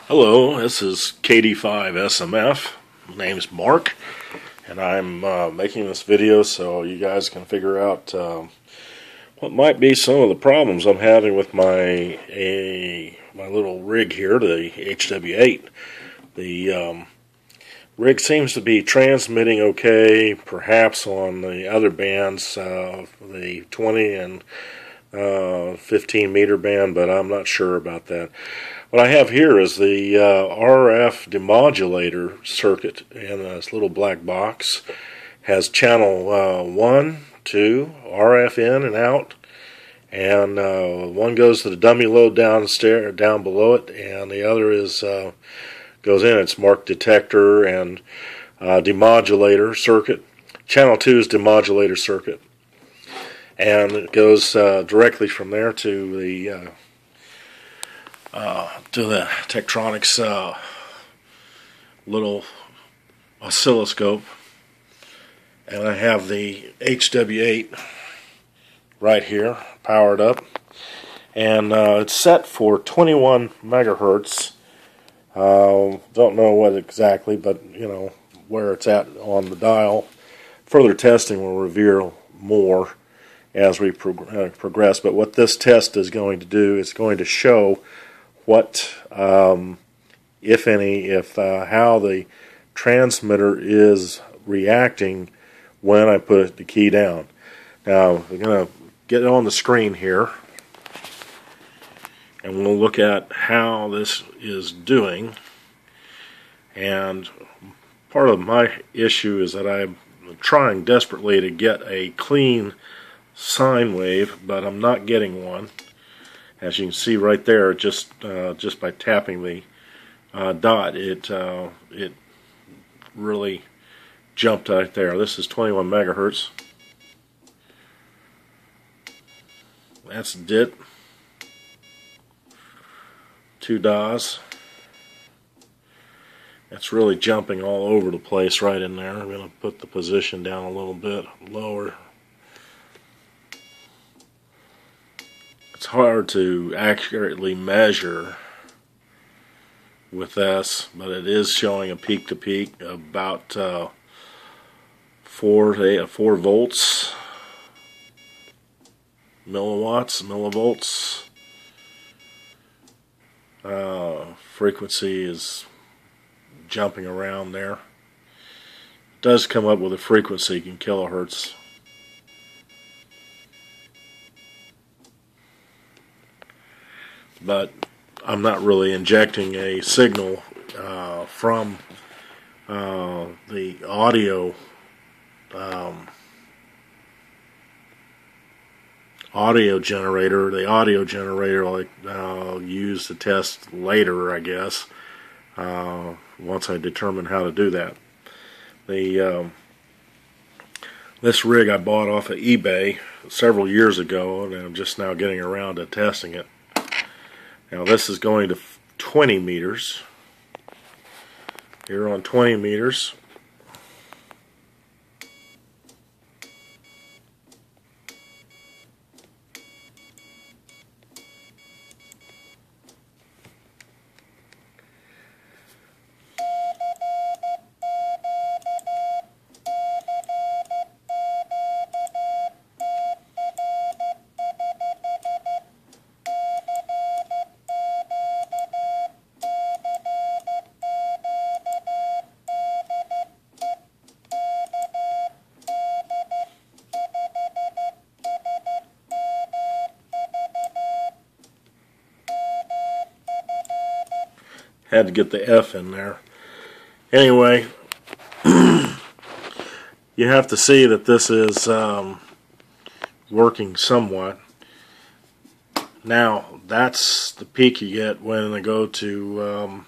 Hello, this is KD5SMF. My name's Mark, and I'm making this video so you guys can figure out what might be some of the problems I'm having with my little rig here, the HW8. The rig seems to be transmitting okay, perhaps on the other bands, the 20 and 15 meter band, but I'm not sure about that. What I have here is the RF Demodulator circuit in this little black box. Has channel 1, 2, RF in and out, and one goes to the dummy load down below it, and the other is goes in. It's marked detector and demodulator circuit. Channel 2 is demodulator circuit, and it goes directly from there to the Tektronix little oscilloscope. And I have the HW8 right here powered up, and it's set for 21 megahertz. Don't know what exactly, but you know where it's at on the dial. Further testing will reveal more as we progress, but what this test is going to do is going to show what, if any, how the transmitter is reacting when I put the key down. Now, we're going to get it on the screen here, and we'll look at how this is doing. And part of my issue is that I'm trying desperately to get a clean sine wave, but I'm not getting one. As you can see right there, just by tapping the dot, it really jumped right there. This is 21 megahertz. That's DIT. 2 DAs. That's really jumping all over the place right in there. I'm going to put the position down a little bit lower. It's hard to accurately measure with this, but it is showing a peak to peak about 4 volts, millivolts. Frequency is jumping around there. It does come up with a frequency in kilohertz. But I'm not really injecting a signal from the audio generator. The audio generator I'll use to test later, I guess, once I determine how to do that. This rig I bought off of eBay several years ago, and I'm just now getting around to testing it. Now this is going to 20 meters. Here on 20 meters. Had to get the F in there. Anyway, you have to see that this is working somewhat. Now, that's the peak you get when I go to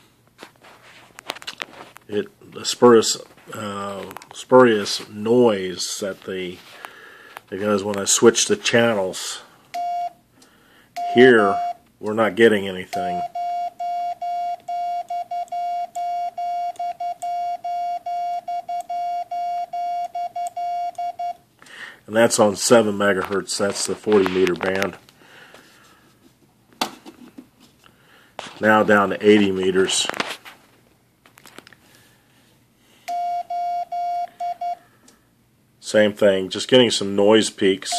the spurious noise because when I switch the channels here, we're not getting anything. And that's on 7 megahertz. That's the 40 meter band. Now down to 80 meters. Same thing, just getting some noise peaks.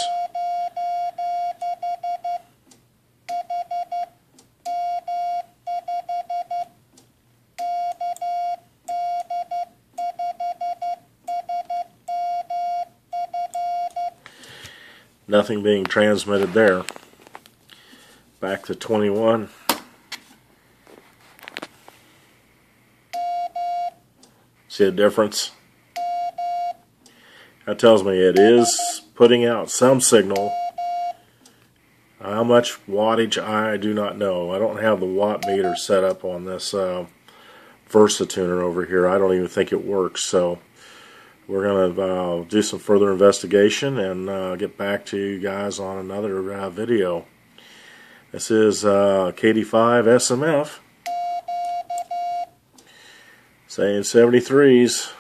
Nothing being transmitted there. Back to 21. See the difference? That tells me it is putting out some signal. How much wattage, I do not know. I don't have the watt meter set up on this Versatuner over here. I don't even think it works. So we're going to do some further investigation and get back to you guys on another video. This is KD5 SMF saying 73s.